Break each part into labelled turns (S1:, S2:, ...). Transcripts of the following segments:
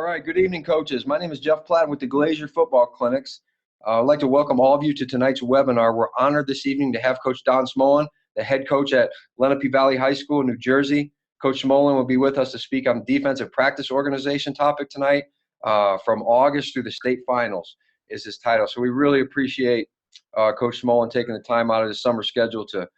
S1: right, good evening, coaches. My name is Jeff Platt with the Glazier Football Clinics. I'd like to welcome all of you to tonight's webinar. We're honored this evening to have Coach Don Smolyn, the head coach at Lenape Valley High School in New Jersey. Coach Smolyn will be with us to speak on defensive practice organization topic tonight. From August through the state finals is his title. So we really appreciate Coach Smolyn taking the time out of his summer schedule to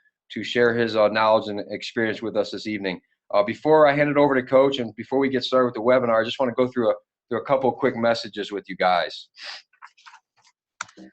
S1: share his knowledge and experience with us this evening. Before I hand it over to Coach and before we get started with the webinar, I just want to go through a couple of quick messages with you guys. If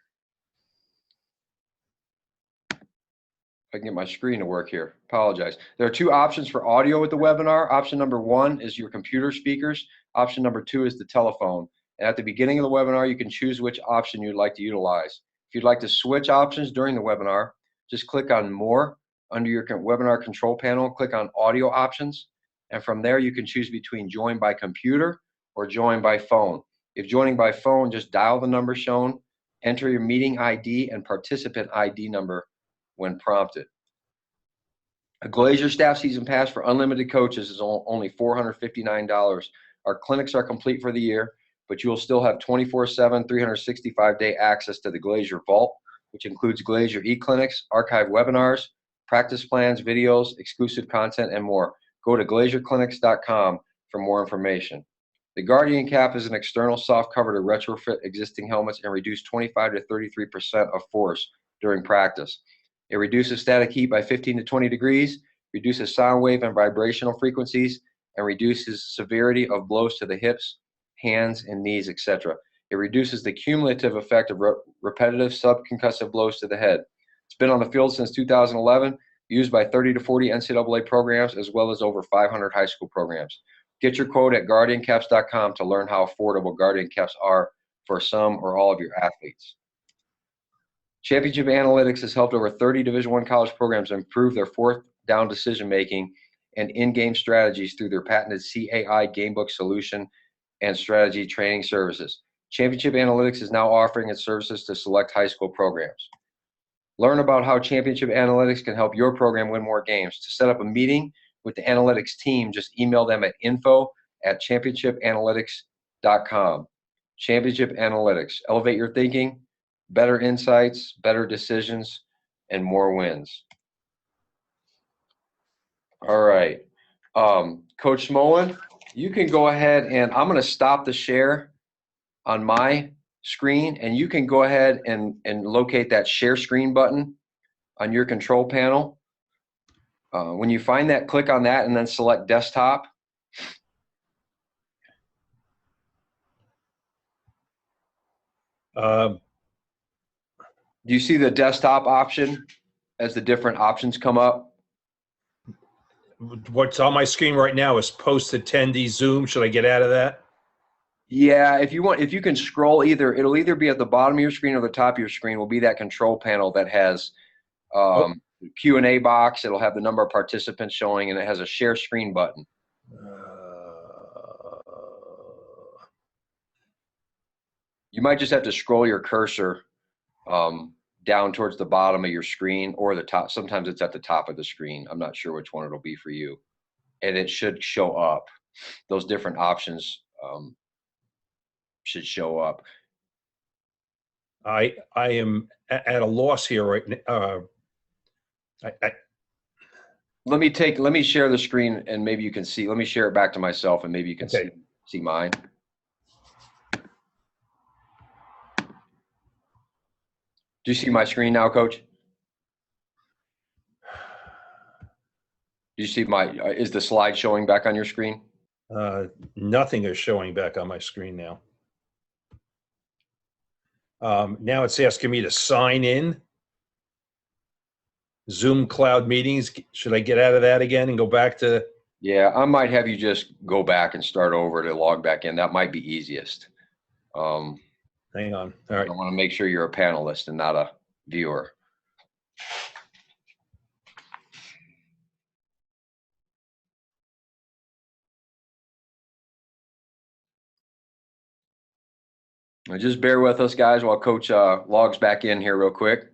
S1: I can get my screen to work here, apologize. There are two options for audio with the webinar. Option number one is your computer speakers. Option number two is the telephone. And at the beginning of the webinar, you can choose which option you'd like to utilize. If you'd like to switch options during the webinar, just click on More under your webinar control panel, click on Audio Options, and from there you can choose between join by computer or join by phone. If joining by phone, just dial the number shown, enter your meeting ID and participant ID number when prompted. A Glazier staff season pass for unlimited coaches is only $459. Our clinics are complete for the year, but you will still have 24/7, 365-day access to the Glazier Vault, which includes Glazier e-clinics, archived webinars, practice plans, videos, exclusive content, and more. Go to glazierclinics.com for more information. The Guardian Cap is an external soft cover to retrofit existing helmets and reduce 25 to 33% of force during practice. It reduces static heat by 15 to 20 degrees, reduces sound wave and vibrational frequencies, and reduces severity of blows to the hips, hands, and knees, etc. It reduces the cumulative effect of repetitive subconcussive blows to the head. It's been on the field since 2011, used by 30 to 40 NCAA programs, as well as over 500 high school programs. Get your quote at guardiancaps.com to learn how affordable Guardian Caps are for some or all of your athletes. Championship Analytics has helped over 30 Division I college programs improve their fourth down decision-making and in-game strategies through their patented CAI Gamebook solution and strategy training services. Championship Analytics is now offering its services to select high school programs. Learn about how Championship Analytics can help your program win more games. To set up a meeting with the analytics team, just email them at info@championshipanalytics.com. Championship Analytics. Elevate your thinking, better insights, better decisions, and more wins. All right. Coach Smolyn, you can go ahead and I'm going to stop the share on my screen, and you can go ahead and locate that share screen button on your control panel. When you find that, click on that and then select desktop. Do you see the desktop option as the different options come up?
S2: What's on my screen right now is post attendee Zoom. Should I get out of that?
S1: Yeah, if you can scroll it'll either be at the bottom of your screen or the top of your screen will be that control panel that has Q&A box. It'll have the number of participants showing, and it has a share screen button. You might just have to scroll your cursor down towards the bottom of your screen or the top. Sometimes it's at the top of the screen. I'm not sure which one it'll be for you. And it should show up. Those different options should show up.
S2: I am at a loss here right now.
S1: Let me share the screen and maybe you can see. Let me share it back to myself and maybe you can see mine. Do you see my screen now, Coach? Do you see is the slide showing back on your screen?
S2: Nothing is showing back on my screen now. Now it's asking me to sign in. Zoom Cloud Meetings. Should I get out of that again and go back to?
S1: Yeah, I might have you just go back and start over to log back in. That might be easiest.
S2: Hang on. All right.
S1: I want to make sure you're a panelist and not a viewer. Now just bear with us, guys, while Coach logs back in here real quick.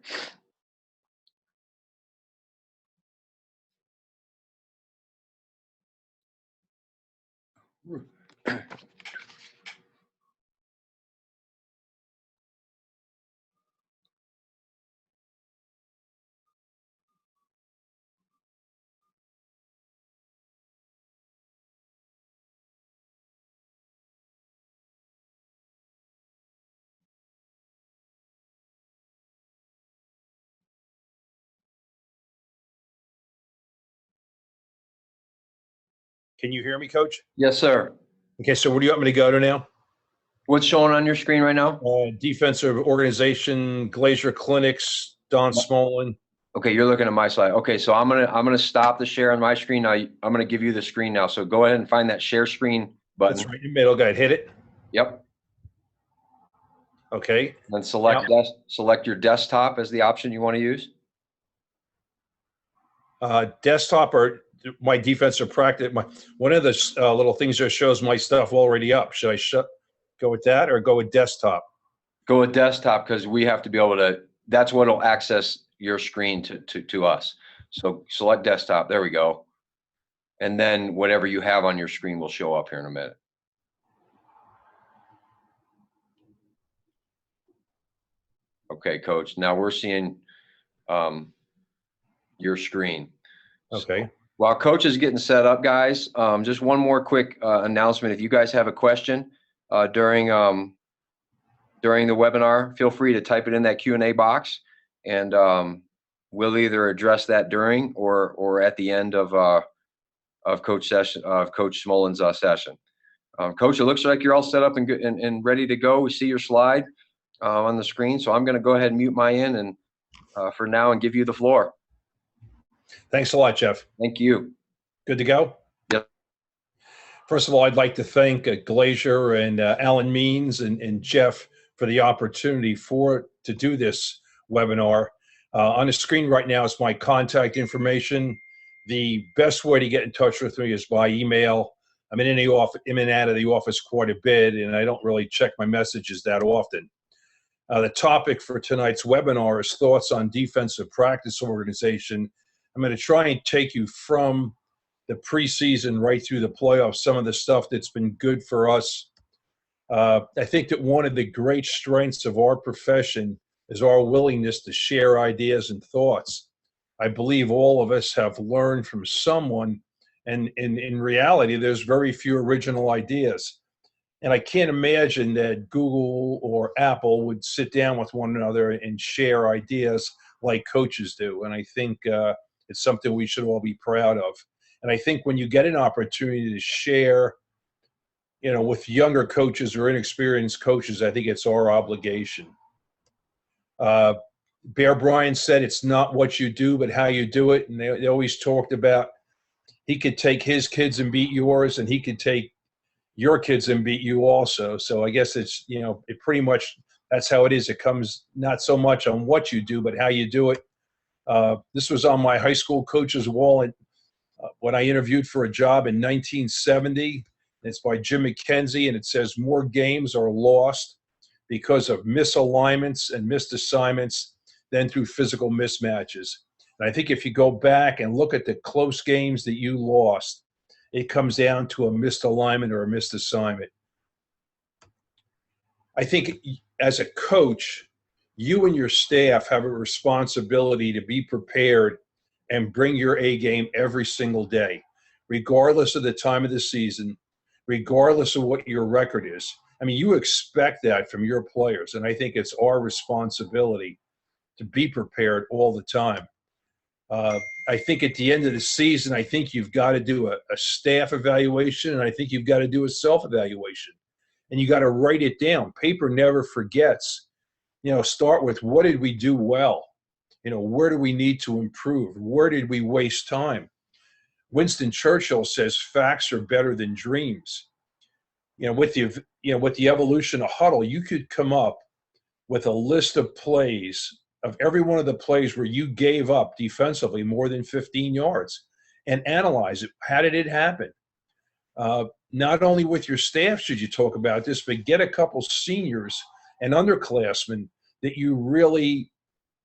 S2: Can you hear me, Coach?
S1: Yes, sir.
S2: Okay, so where do you want me to go to now?
S1: What's showing on your screen right now?
S2: Defensive organization, Glacier Clinics, Don Smolyn.
S1: Okay, you're looking at my slide. Okay, so I'm gonna stop the share on my screen now. I'm gonna give you the screen now. So go ahead and find that share screen button.
S2: That's right in the middle. Go ahead, hit it.
S1: Yep.
S2: Okay.
S1: Then select your desktop as the option you want to use.
S2: Desktop or my defensive practice. One of the little things that shows my stuff already up. Should I go with that or go with desktop?
S1: Go with desktop because we have to be able to. That's what will access your screen to us. So select desktop. There we go. And then whatever you have on your screen will show up here in a minute. Okay, Coach. Now we're seeing your screen.
S2: Okay.
S1: So, while Coach is getting set up, guys, just one more quick announcement. If you guys have a question during the webinar, feel free to type it in that Q&A box, and we'll either address that during or at the end of Coach Smolyn's session. Coach, it looks like you're all set up and ready to go. We see your slide on the screen, so I'm going to go ahead and mute my end and for now and give you the floor.
S2: Thanks a lot, Jeff.
S1: Thank you.
S2: Good to go?
S1: Yep.
S2: First of all, I'd like to thank Glacier and Alan Means and Jeff for the opportunity to do this webinar. On the screen right now is my contact information. The best way to get in touch with me is by email. I'm in and out of the office quite a bit, and I don't really check my messages that often. The topic for tonight's webinar is thoughts on defensive practice organization. I'm going to try and take you from the preseason right through the playoffs, some of the stuff that's been good for us. I think that one of the great strengths of our profession is our willingness to share ideas and thoughts. I believe all of us have learned from someone, and in reality, there's very few original ideas. And I can't imagine that Google or Apple would sit down with one another and share ideas like coaches do. And I think it's something we should all be proud of. And I think when you get an opportunity to share, with younger coaches or inexperienced coaches, I think it's our obligation. Bear Bryant said it's not what you do, but how you do it. And they always talked about he could take his kids and beat yours, and he could take your kids and beat you also. So I guess it's, it pretty much, that's how it is. It comes not so much on what you do, but how you do it. This was on my high school coach's wall when I interviewed for a job in 1970. It's by Jim McKenzie, and it says, "More games are lost because of misalignments and missed assignments than through physical mismatches." And I think if you go back and look at the close games that you lost, it comes down to a missed alignment or a missed assignment. I think as a coach, you and your staff have a responsibility to be prepared and bring your A game every single day, regardless of the time of the season, regardless of what your record is. I mean, you expect that from your players, and I think it's our responsibility to be prepared all the time. I think at the end of the season, I think you've got to do a staff evaluation, and I think you've got to do a self-evaluation. And you got to write it down. Paper never forgets. Start with, what did we do well? Where do we need to improve? Where did we waste time? Winston Churchill says facts are better than dreams. With the evolution of huddle, you could come up with a list of plays, of every one of the plays where you gave up defensively more than 15 yards, and analyze it. How did it happen? Not only with your staff should you talk about this, but get a couple seniors and underclassmen that you really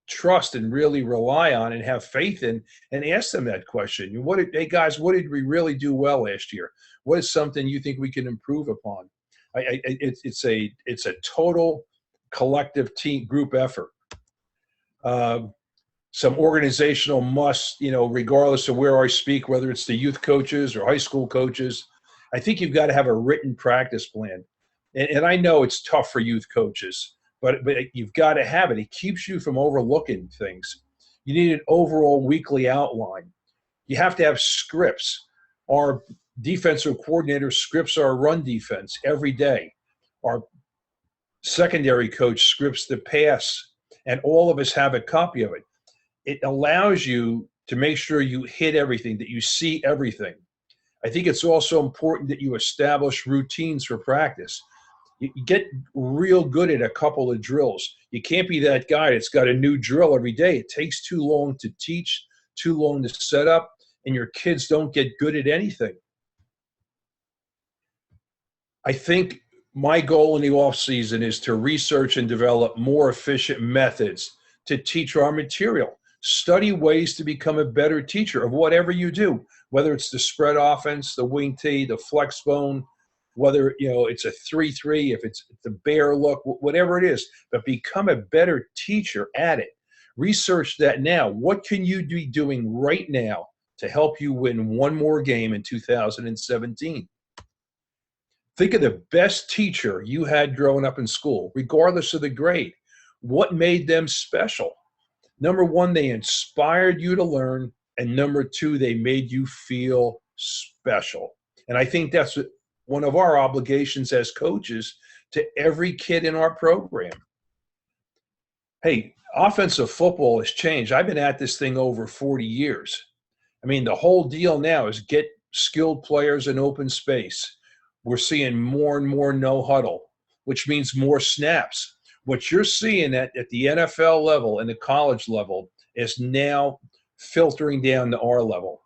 S2: trust and really rely on and have faith in, and ask them that question. Hey guys, what did we really do well last year? What is something you think we can improve upon? It's a total collective team group effort. Some organizational musts, regardless of where I speak, whether it's the youth coaches or high school coaches, I think you've got to have a written practice plan. And I know it's tough for youth coaches, but you've got to have it. It keeps you from overlooking things. You need an overall weekly outline. You have to have scripts. Our defensive coordinator scripts our run defense every day. Our secondary coach scripts the pass, and all of us have a copy of it. It allows you to make sure you hit everything, that you see everything. I think it's also important that you establish routines for practice. You get real good at a couple of drills. You can't be that guy that's got a new drill every day. It takes too long to teach, too long to set up, and your kids don't get good at anything. I think my goal in the off season is to research and develop more efficient methods to teach our material. Study ways to become a better teacher of whatever you do, whether it's the spread offense, the wing tee, the flex bone, whether it's a 3-3, if it's the bear look, whatever it is, but become a better teacher at it. Research that now. What can you be doing right now to help you win one more game in 2017? Think of the best teacher you had growing up in school, regardless of the grade. What made them special? Number one, they inspired you to learn, and number two, they made you feel special. And I think that's one of our obligations as coaches to every kid in our program. Hey, offensive football has changed. I've been at this thing over 40 years. I mean, the whole deal now is get skilled players in open space. We're seeing more and more no huddle, which means more snaps. What you're seeing at the NFL level and the college level is now filtering down to our level.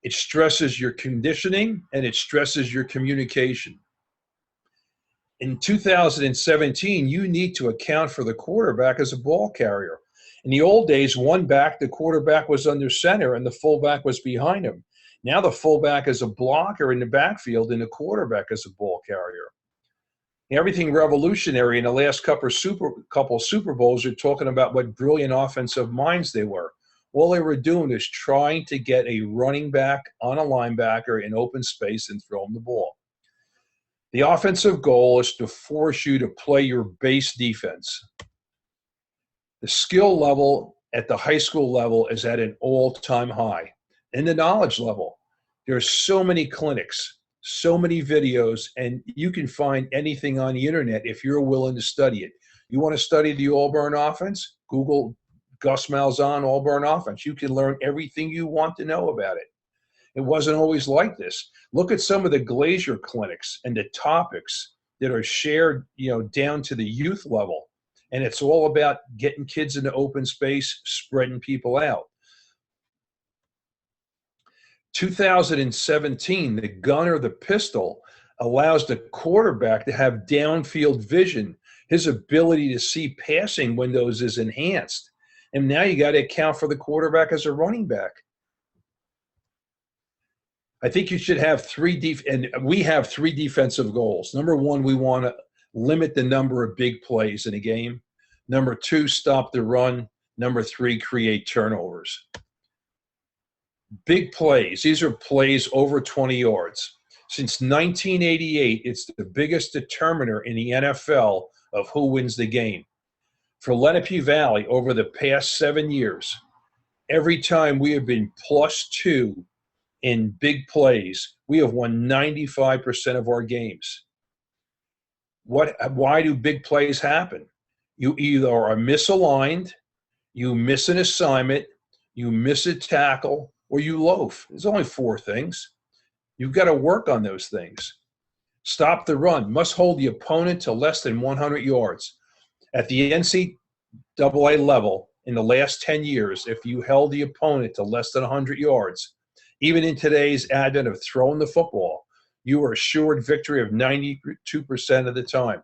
S2: It stresses your conditioning and it stresses your communication. In 2017, you need to account for the quarterback as a ball carrier. In the old days, one back, the quarterback was under center and the fullback was behind him. Now the fullback is a blocker in the backfield and the quarterback is a ball carrier. Everything revolutionary in the last couple Super Bowls are talking about what brilliant offensive minds they were. All they were doing is trying to get a running back on a linebacker in open space and throw him the ball. The offensive goal is to force you to play your base defense. The skill level at the high school level is at an all-time high. And the knowledge level, there's so many clinics, so many videos, and you can find anything on the internet if you're willing to study it. You want to study the Auburn offense? Google Gus Malzahn Auburn offense. You can learn everything you want to know about it. It wasn't always like this. Look at some of the Glazier clinics and the topics that are shared, down to the youth level. And it's all about getting kids into open space, spreading people out. 2017, the gun or the pistol allows the quarterback to have downfield vision. His ability to see passing windows is enhanced. And now you got to account for the quarterback as a running back. I think you should have we have three defensive goals. Number one, we want to limit the number of big plays in a game. Number two, stop the run. Number three, create turnovers. Big plays. These are plays over 20 yards. Since 1988, it's the biggest determiner in the NFL of who wins the game. For Lenape Valley, over the past 7 years, every time we have been +2 in big plays, we have won 95% of our games. Why do big plays happen? You either are misaligned, you miss an assignment, you miss a tackle, or you loaf. There's only 4 things. You've got to work on those things. Stop the run. Must hold the opponent to less than 100 yards. At the NCAA level, in the last 10 years, if you held the opponent to less than 100 yards, even in today's advent of throwing the football, you are assured victory of 92% of the time.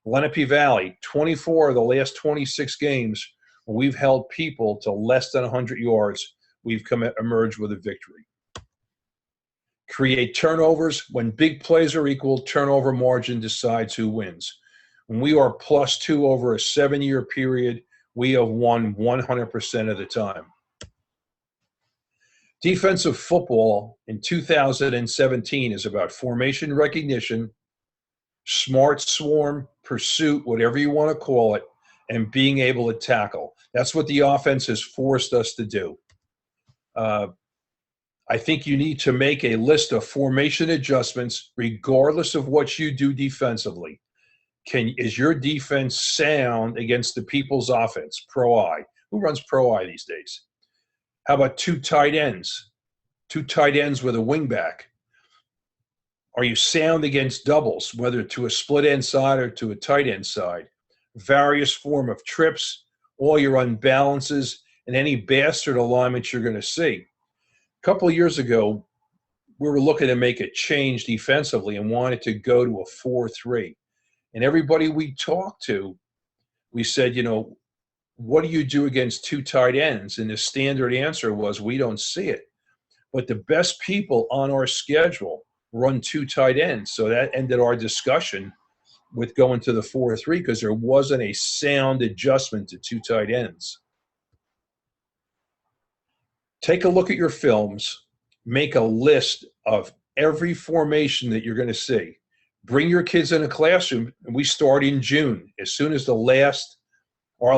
S2: Lenape Valley, 24 of the last 26 games, we've held people to less than 100 yards. We've emerged with a victory. Create turnovers. When big plays are equal, turnover margin decides who wins. When we are +2 over a 7-year period, we have won 100% of the time. Defensive football in 2017 is about formation recognition, smart swarm, pursuit, whatever you want to call it, and being able to tackle. That's what the offense has forced us to do. I think you need to make a list of formation adjustments regardless of what you do defensively. Is your defense sound against the people's offense? Pro I. Who runs pro I these days? How about two tight ends? Two tight ends with a wingback. Are you sound against doubles, whether to a split end side or to a tight end side? Various form of trips, all your unbalances, and any bastard alignments you're going to see. A couple of years ago, we were looking to make a change defensively and wanted to go to a 4-3. And everybody we talked to, we said, what do you do against two tight ends? And the standard answer was, we don't see it. But the best people on our schedule run two tight ends. So that ended our discussion with going to the 4-3 because there wasn't a sound adjustment to two tight ends. Take a look at your films, make a list of every formation that you're going to see. Bring your kids in a classroom, and we start in June. As soon as our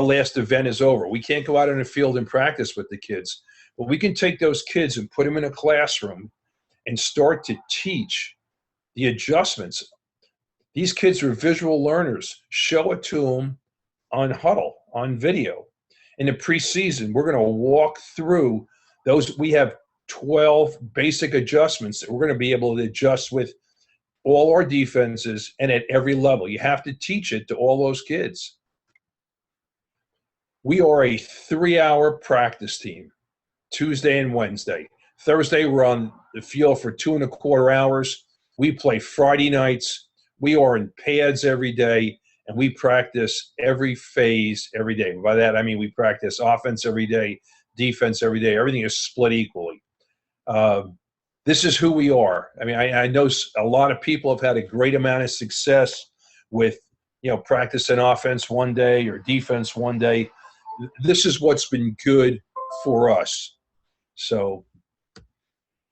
S2: last event is over. We can't go out in the field and practice with the kids, but we can take those kids and put them in a classroom and start to teach the adjustments. These kids are visual learners. Show it to them on huddle, on video. In the preseason, we're going to walk through those. We have 12 basic adjustments that we're going to be able to adjust with all our defenses and at every level. You have to teach it to all those kids. We are a 3-hour practice team, Tuesday and Wednesday. Thursday, we're on the field for 2.25 hours. We play Friday nights. We are in pads every day, and we practice every phase every day. By that, I mean we practice offense every day, defense every day. Everything is split equally. This is who we are. I mean, I know a lot of people have had a great amount of success with, practicing offense one day or defense one day. This is what's been good for us. So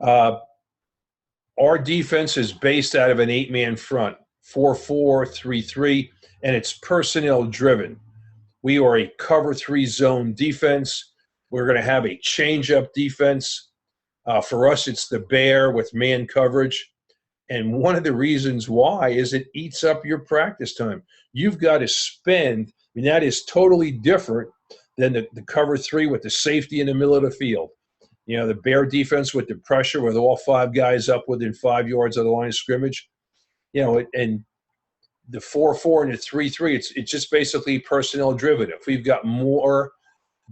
S2: our defense is based out of an 8-man front, 4-4, 3-3, and it's personnel driven. We are a cover 3 zone defense. We're going to have a change-up defense. For us, it's the bear with man coverage. And one of the reasons why is it eats up your practice time. You've got to spend, that is totally different than the cover 3 with the safety in the middle of the field. The bear defense with the pressure with all 5 guys up within 5 yards of the line of scrimmage. And the 4-4 and the 3-3, it's just basically personnel driven. If we've got more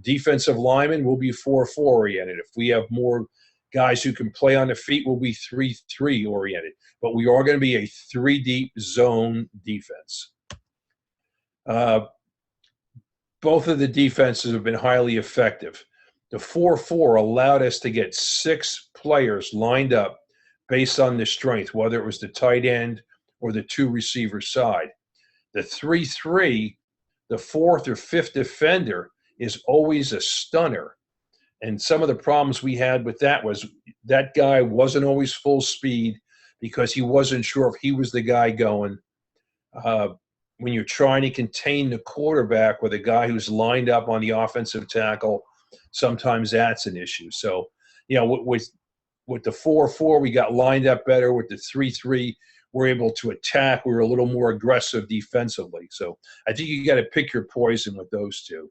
S2: defensive linemen, we'll be 4-4 oriented. If we have more guys who can play on the feet, we'll be 3-3 oriented. But we are going to be a 3-deep zone defense. Both of the defenses have been highly effective. The 4-4 allowed us to get 6 players lined up based on the strength, whether it was the tight end or the 2 receiver side. The 3-3, the 4th or 5th defender is always a stunner. And some of the problems we had with that was that guy wasn't always full speed because he wasn't sure if he was the guy going. When you're trying to contain the quarterback with a guy who's lined up on the offensive tackle, sometimes that's an issue. So, with the 4-4, we got lined up better. With the 3-3, we're able to attack. We were a little more aggressive defensively. So I think you got to pick your poison with those two.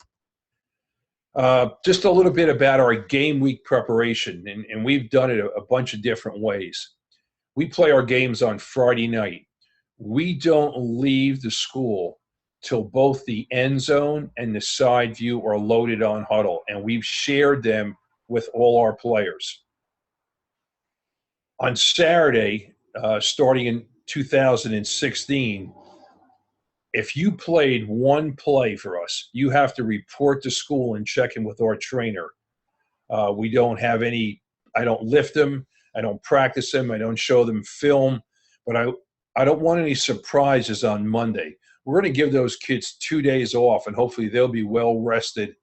S2: Just a little bit about our game week preparation, and we've done it a bunch of different ways. We play our games on Friday night. We don't leave the school till both the end zone and the side view are loaded on huddle, and we've shared them with all our players. On Saturday, starting in 2016, if you played one play for us, you have to report to school and check in with our trainer. We don't have any, I don't lift them, I don't practice them, I don't show them film, but I don't want any surprises on Monday. We're going to give those kids 2 days off, and hopefully they'll be well rested,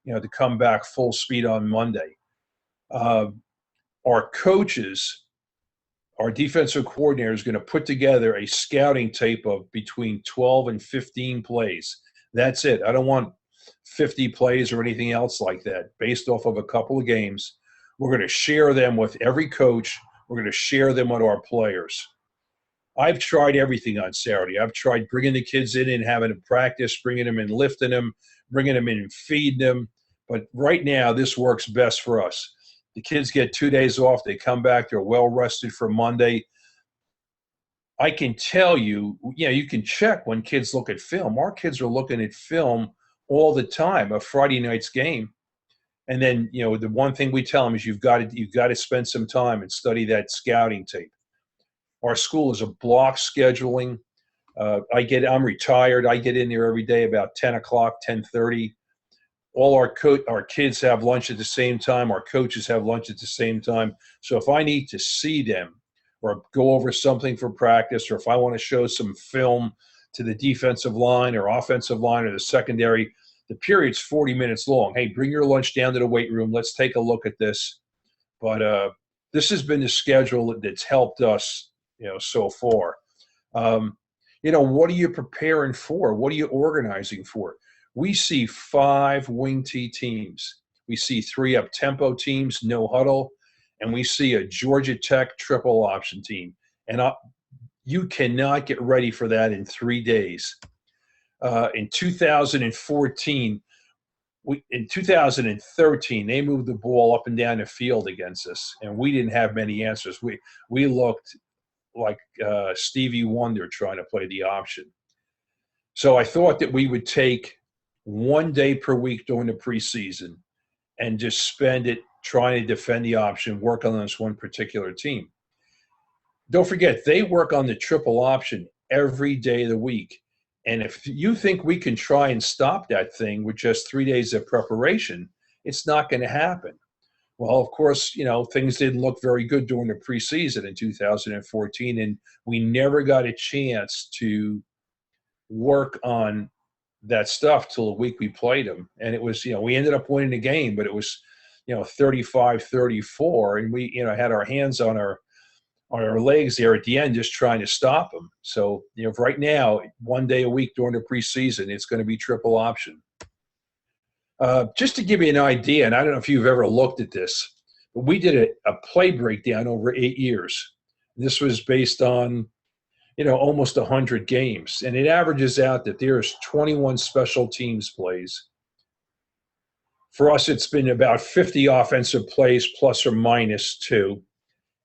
S2: to come back full speed on Monday. Our coaches, our defensive coordinator is going to put together a scouting tape of between 12 and 15 plays. That's it. I don't want 50 plays or anything else like that. Based off of a couple of games, We're going to share them with every coach. We're going to share them with our players. I've tried everything on Saturday. I've tried bringing the kids in and having them practice, bringing them in, lifting them, bringing them in and feeding them. But right now, this works best for us. The kids get 2 days off. They come back. They're well rested for Monday. I can tell you, you can check when kids look at film. Our kids are looking at film all the time, a Friday night's game. And then, the one thing we tell them is you've got to spend some time and study that scouting tape. Our school is a block scheduling. I'm retired. I get in there every day about 10 o'clock, 10:30. All our kids have lunch at the same time. Our coaches have lunch at the same time. So if I need to see them or go over something for practice, or if I want to show some film to the defensive line or offensive line or the secondary, the period's 40 minutes long. Hey, bring your lunch down to the weight room. Let's take a look at this. But this has been the schedule that's helped us, so far. What are you preparing for? What are you organizing for? We see 5 wing T teams. We see 3 up-tempo teams, no huddle, and we see a Georgia Tech triple option team. And you cannot get ready for that in 3 days. In 2014, in 2013, they moved the ball up and down the field against us, and we didn't have many answers. We looked like Stevie Wonder trying to play the option. So I thought that we would take 1 day per week during the preseason and just spend it trying to defend the option, work on this one particular team. Don't forget, they work on the triple option every day of the week. And if you think we can try and stop that thing with just 3 days of preparation, it's not going to happen. Well, of course, things didn't look very good during the preseason in 2014, and we never got a chance to work on that stuff till the week we played them. And it was, we ended up winning the game, but it was, 35-34, and we, had our hands on our legs there at the end just trying to stop them. So, right now, 1 day a week during the preseason, it's going to be triple option. Just to give you an idea, and I don't know if you've ever looked at this, but we did a play breakdown over 8 years. This was based on, almost 100 games. And it averages out that there's 21 special teams plays. For us, it's been about 50 offensive plays plus or minus 2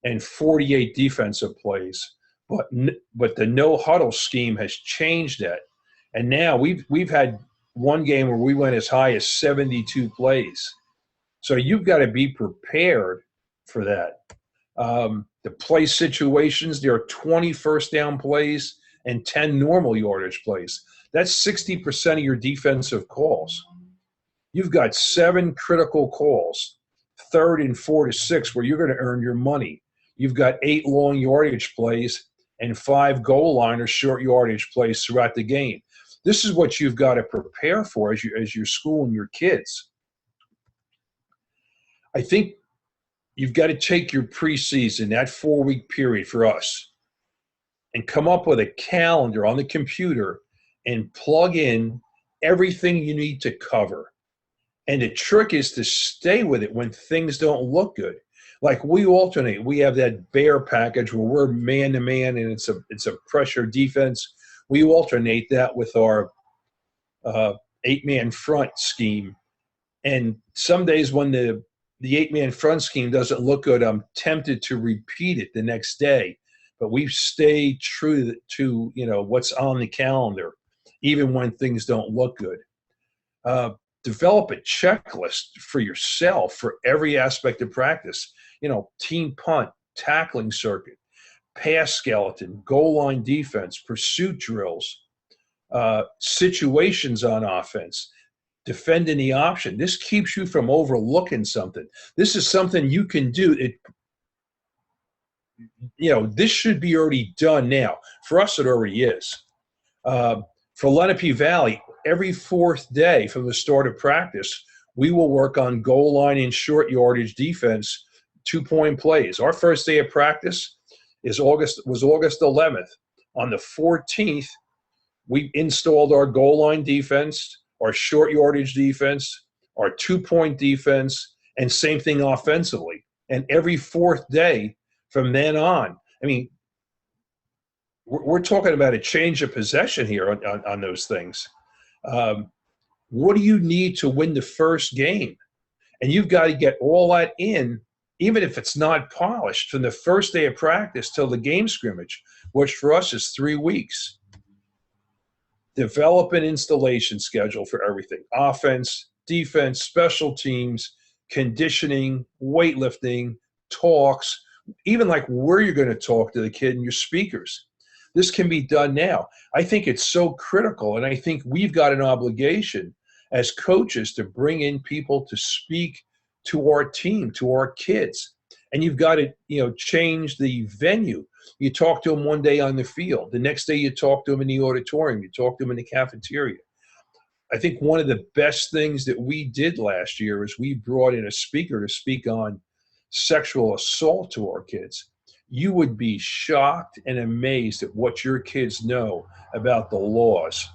S2: and 48 defensive plays. But the no huddle scheme has changed that. And now we've had one game where we went as high as 72 plays. So you've got to be prepared for that. The play situations, there are 20 first down plays and 10 normal yardage plays. That's 60% of your defensive calls. You've got 7 critical calls, 3rd and 4 to 6, where you're going to earn your money. You've got 8 long yardage plays and 5 goal line or short yardage plays throughout the game. This is what you've got to prepare for as you're schooling your kids. I think you've got to take your preseason, that 4-week period for us, and come up with a calendar on the computer and plug in everything you need to cover. And the trick is to stay with it when things don't look good. Like we alternate. We have that bear package where we're man-to-man and it's a pressure defense. We alternate that with our 8-man front scheme. And some days when the 8-man front scheme doesn't look good, I'm tempted to repeat it the next day. But we stay true to what's on the calendar, even when things don't look good. Develop a checklist for yourself for every aspect of practice. Team punt, tackling circuit, pass skeleton, goal line defense, pursuit drills, situations on offense, defending the option. This keeps you from overlooking something. This is something you can do. This should be already done now. For us, it already is. For Lenape Valley, every 4th day from the start of practice, we will work on goal line and short yardage defense, 2-point plays. Our first day of practice was August 11th. On the 14th, we installed our goal line defense, our short yardage defense, our 2-point defense, and same thing offensively. And every fourth day from then on, I mean, we're talking about a change of possession here on those things. What do you need to win the first game? And you've got to get all that in, even if it's not polished, from the first day of practice till the game scrimmage, which for us is 3 weeks. Develop an installation schedule for everything: offense, defense, special teams, conditioning, weightlifting, talks, even like where you're going to talk to the kid and your speakers. This can be done now. I think it's so critical, and I think we've got an obligation as coaches to bring in people to speak to our team, to our kids. And you've got to, change the venue. You talk to them one day on the field. The next day you talk to them in the auditorium. You talk to them in the cafeteria. I think one of the best things that we did last year is we brought in a speaker to speak on sexual assault to our kids. You would be shocked and amazed at what your kids know about the laws.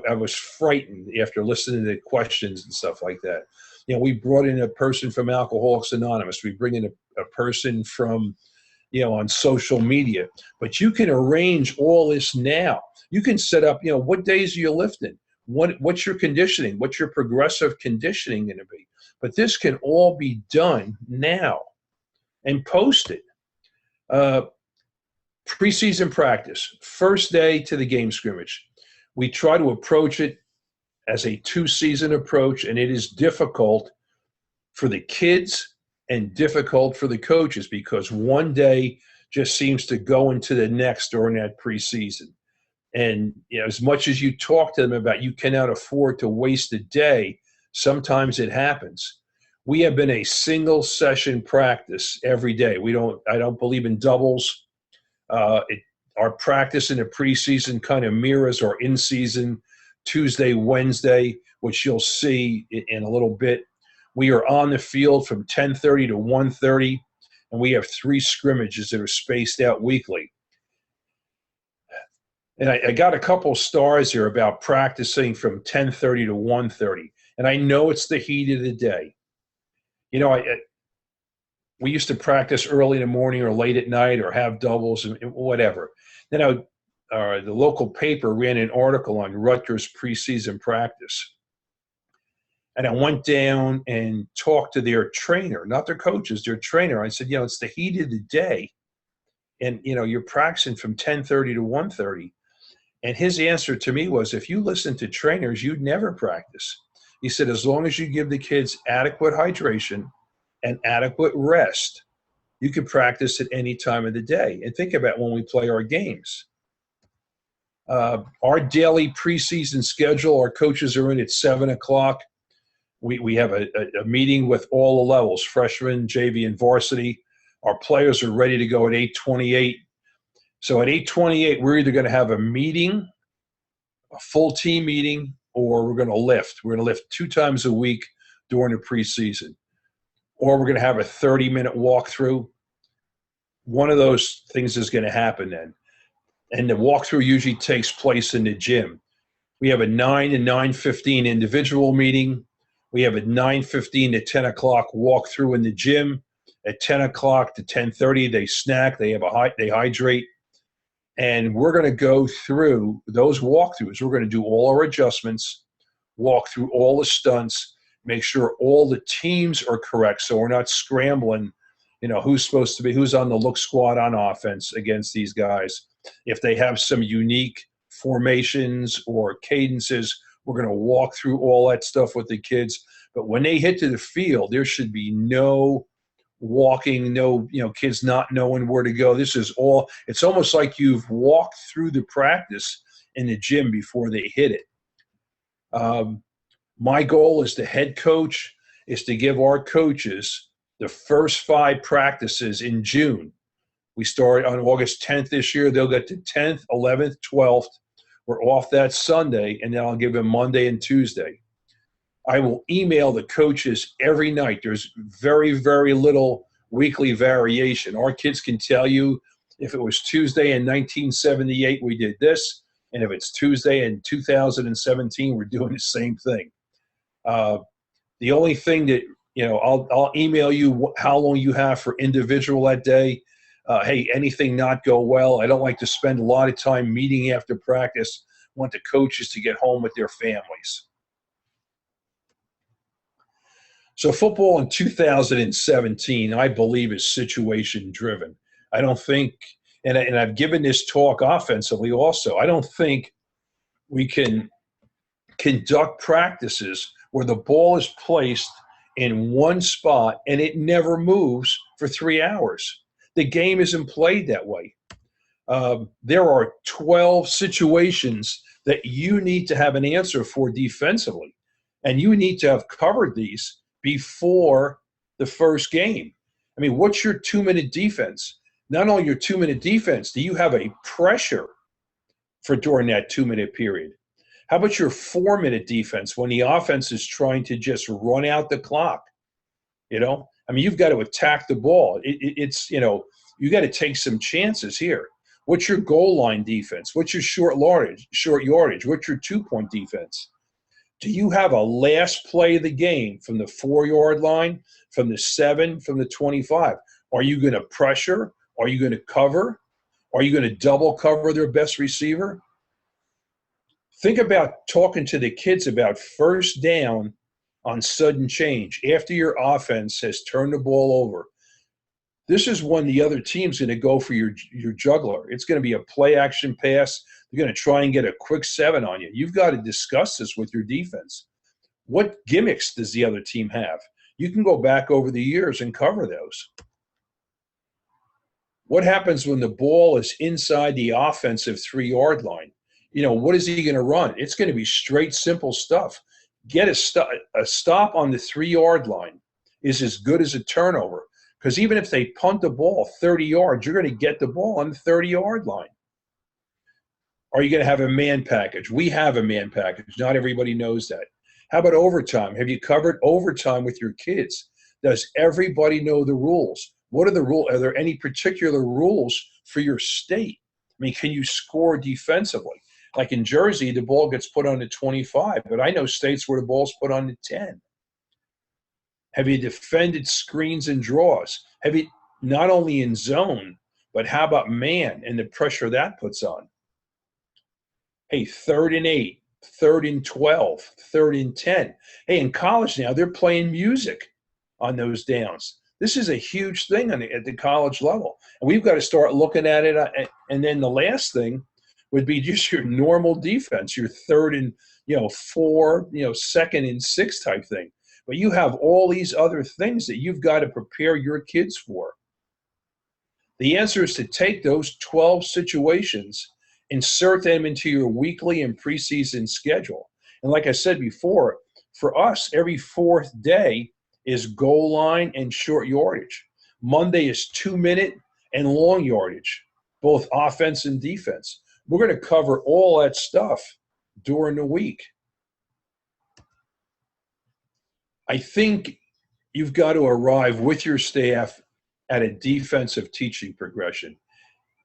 S2: I was frightened after listening to the questions and stuff like that. We brought in a person from Alcoholics Anonymous. We bring in a person from, on social media. But you can arrange all this now. You can set up, what days are you lifting? What's your conditioning? What's your progressive conditioning going to be? But this can all be done now and posted. Preseason practice, first day to the game scrimmage. We try to approach it as a 2-season approach, and it is difficult for the kids and difficult for the coaches because one day just seems to go into the next during that preseason. And as much as you talk to them about you cannot afford to waste a day, sometimes it happens. We have been a single session practice every day. I don't believe in doubles. Our practice in the preseason kind of mirrors our in-season Tuesday, Wednesday, which you'll see in a little bit. We are on the field from 10:30 to 1:30, and we have 3 scrimmages that are spaced out weekly. And I got a couple stars here about practicing from 10:30 to 1:30, and I know it's the heat of the day. We used to practice early in the morning or late at night or have doubles and whatever. Then the local paper ran an article on Rutgers preseason practice. And I went down and talked to their trainer, not their coaches, their trainer. I said, it's the heat of the day. And, you're practicing from 10:30 to 1:30. And his answer to me was, if you listen to trainers, you'd never practice. He said, as long as you give the kids adequate hydration and adequate rest, you can practice at any time of the day. And think about when we play our games. Our daily preseason schedule, our coaches are in at 7 o'clock. We have a meeting with all the levels, freshmen, JV, and varsity. Our players are ready to go at 8:28. So at 8:28, we're either going to have a meeting, a full team meeting, or we're going to lift. We're going to lift 2 times a week during the preseason. Or we're going to have a 30-minute walkthrough. One of those things is going to happen then. And the walkthrough usually takes place in the gym. We have a 9 and 9:15 individual meeting. We have a 9:15 to 10 o'clock walkthrough in the gym. At 10 o'clock to 10:30, they snack, they hydrate. And we're going to go through those walkthroughs. We're going to do all our adjustments, walk through all the stunts, make sure all the teams are correct so we're not scrambling, who's on the look squad on offense against these guys. If they have some unique formations or cadences, we're going to walk through all that stuff with the kids. But when they hit to the field, there should be no walking, no, kids not knowing where to go. It's almost like you've walked through the practice in the gym before they hit it. My goal as the head coach is to give our coaches the first 5 practices in June. We start on August 10th this year. They'll get to 10th, 11th, 12th. We're off that Sunday, and then I'll give them Monday and Tuesday. I will email the coaches every night. There's very, very little weekly variation. Our kids can tell you if it was Tuesday in 1978, we did this. And if it's Tuesday in 2017, we're doing the same thing. The only thing that I'll email you how long you have for individual that day. Hey, anything not go well? I don't like to spend a lot of time meeting after practice. I want the coaches to get home with their families. So football in 2017, I believe, is situation driven. I don't think, and I've given this talk offensively also, I don't think we can conduct practices where the ball is placed in one spot and it never moves for 3 hours. The game isn't played that way. There are 12 situations that you need to have an answer for defensively, and you need to have covered these before the first game. I mean, what's your 2-minute defense? Not only your 2-minute defense, do you have a pressure for during that 2-minute period? How about your 4-minute defense when the offense is trying to just run out the clock? I mean, you've got to attack the ball. It's you got to take some chances here. What's your goal line defense? What's your short yardage? What's your 2-point defense? Do you have a last play of the game from the 4-yard line, from the 7, from the 25? Are you going to pressure? Are you going to cover? Are you going to double cover their best receiver? Think about talking to the kids about first down on sudden change after your offense has turned the ball over. This is when the other team's going to go for your juggler. It's going to be a play action pass. They're going to try and get a quick 7 on you. You've got to discuss this with your defense. What gimmicks does the other team have? You can go back over the years and cover those. What happens when the ball is inside the offensive 3-yard line? What is he going to run? It's going to be straight, simple stuff. Get a stop on the 3-yard line is as good as a turnover, because even if they punt the ball 30 yards, you're going to get the ball on the 30-yard line. Are you going to have a man package? We have a man package. Not everybody knows that. How about overtime? Have you covered overtime with your kids? Does everybody know the rules? What are the rules? Are there any particular rules for your state? I mean, can you score defensively? Like in Jersey, the ball gets put on the 25, but I know states where the ball's put on the 10. Have you defended screens and draws? Have you not only in zone, but how about man and the pressure that puts on? Hey, 3rd and 8, 3rd and 12, 3rd and 10. Hey, in college now, they're playing music on those downs. This is a huge thing at the college level. And we've got to start looking at it. And then the last thing would be just your normal defense, your 3rd and 4, 2nd and 6 type thing. But you have all these other things that you've got to prepare your kids for. The answer is to take those 12 situations, insert them into your weekly and preseason schedule. And like I said before, for us, every 4th day is goal line and short yardage. Monday is 2-minute and long yardage, both offense and defense. We're going to cover all that stuff during the week. I think you've got to arrive with your staff at a defensive teaching progression,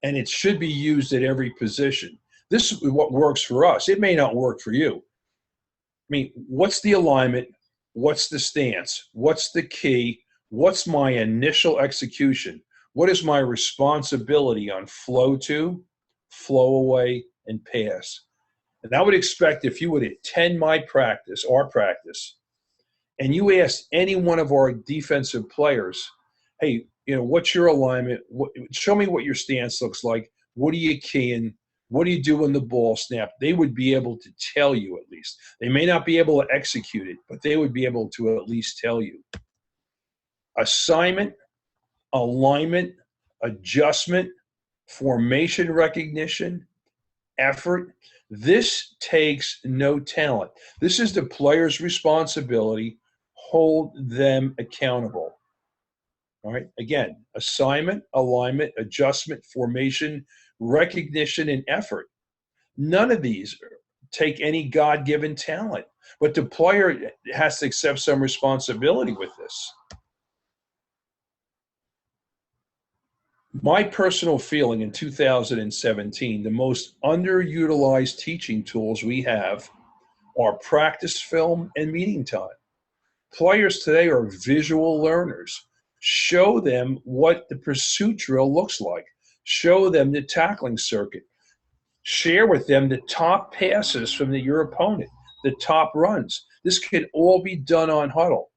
S2: and it should be used at every position. This is what works for us. It may not work for you. I mean, what's the alignment? What's the stance? What's the key? What's my initial execution? What is my responsibility on flow to, flow away, and pass? And I would expect if you would attend my practice, our practice, and you asked any one of our defensive players, hey, what's your alignment? Show me what your stance looks like. What are you keying? What do you do when the ball snap? They would be able to tell you at least. They may not be able to execute it, but they would be able to at least tell you. Assignment, alignment, adjustment, formation recognition, effort. This takes no talent. This is the player's responsibility. Hold them accountable. All right. Again, assignment, alignment, adjustment, formation, recognition, and effort. None of these take any God-given talent, but the player has to accept some responsibility with this. My personal feeling in 2017, the most underutilized teaching tools we have are practice film and meeting time. Players today are visual learners. Show them what the pursuit drill looks like. Show them the tackling circuit. Share with them the top passes from your opponent, the top runs. This can all be done on huddle.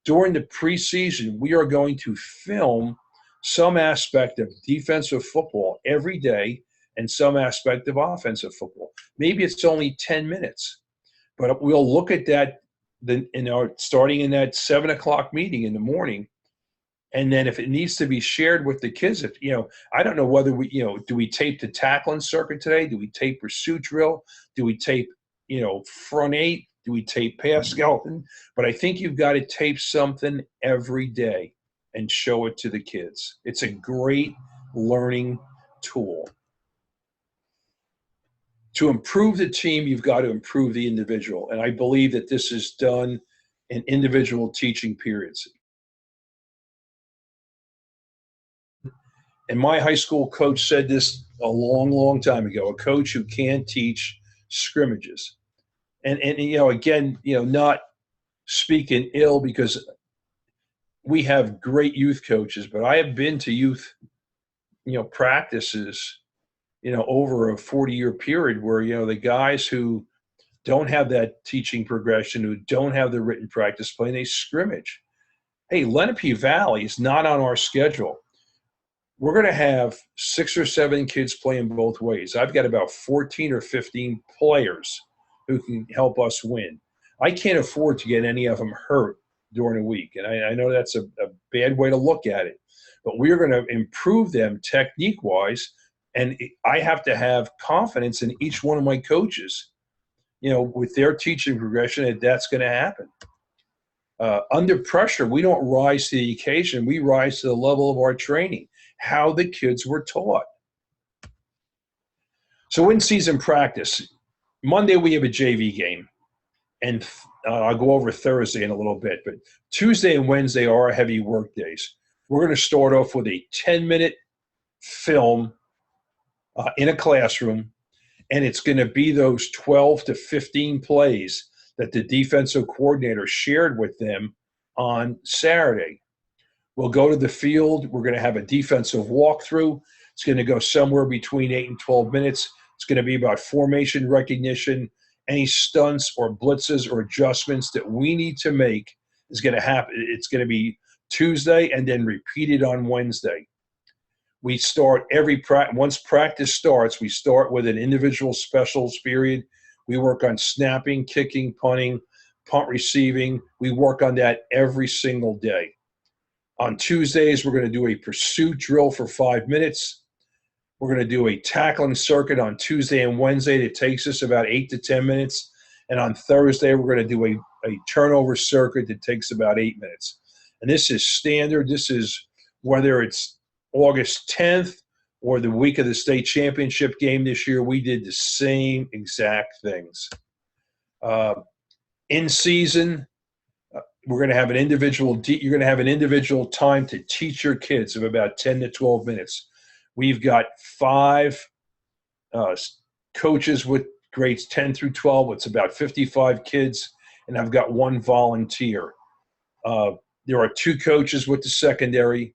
S2: During the preseason, we are going to film some aspect of defensive football every day and some aspect of offensive football. Maybe it's only 10 minutes, but we'll look at that starting in that 7 o'clock meeting in the morning. And then if it needs to be shared with the kids, I don't know whether do we tape the tackling circuit today? Do we tape pursuit drill? Do we tape, front eight? Do we tape pass skeleton? But I think you've got to tape something every day and show it to the kids. It's a great learning tool. To improve the team, you've got to improve the individual. And I believe that this is done in individual teaching periods. And my high school coach said this a long, long time ago, a coach who can't teach scrimmages. And again, not speaking ill, because we have great youth coaches, but I have been to youth, practices, over a 40-year period where, the guys who don't have that teaching progression, who don't have the written practice plan, they scrimmage. Hey, Lenape Valley is not on our schedule. We're going to have 6 or 7 kids playing both ways. I've got about 14 or 15 players who can help us win. I can't afford to get any of them hurt during a week. And I know that's a bad way to look at it. But we're going to improve them technique-wise, and I have to have confidence in each one of my coaches, with their teaching progression, that's going to happen. Under pressure, we don't rise to the occasion. We rise to the level of our training, how the kids were taught. So in-season practice, Monday we have a JV game, and I'll go over Thursday in a little bit, but Tuesday and Wednesday are heavy work days. We're going to start off with a 10-minute film in a classroom, and it's going to be those 12 to 15 plays that the defensive coordinator shared with them on Saturday. We'll go to the field. We're going to have a defensive walk-through. It's going to go somewhere between 8 and 12 minutes. It's going to be about formation recognition. Any stunts or blitzes or adjustments that we need to make is going to happen. It's going to be Tuesday and then repeated on Wednesday. We start once practice starts, we start with an individual specials period. We work on snapping, kicking, punting, punt receiving. We work on that every single day. On Tuesdays, we're going to do a pursuit drill for 5 minutes. We're going to do a tackling circuit on Tuesday and Wednesday that takes us about 8 to 10 minutes. And on Thursday, we're going to do a turnover circuit that takes about 8 minutes. And this is standard. This is whether it's August 10th or the week of the state championship game this year, we did the same exact things. In season, we're going to have an individual. You're going to have an individual time to teach your kids of about 10 to 12 minutes. We've got 5 coaches with grades 10 through 12. It's about 55 kids, and I've got 1 volunteer. There are 2 coaches with the secondary,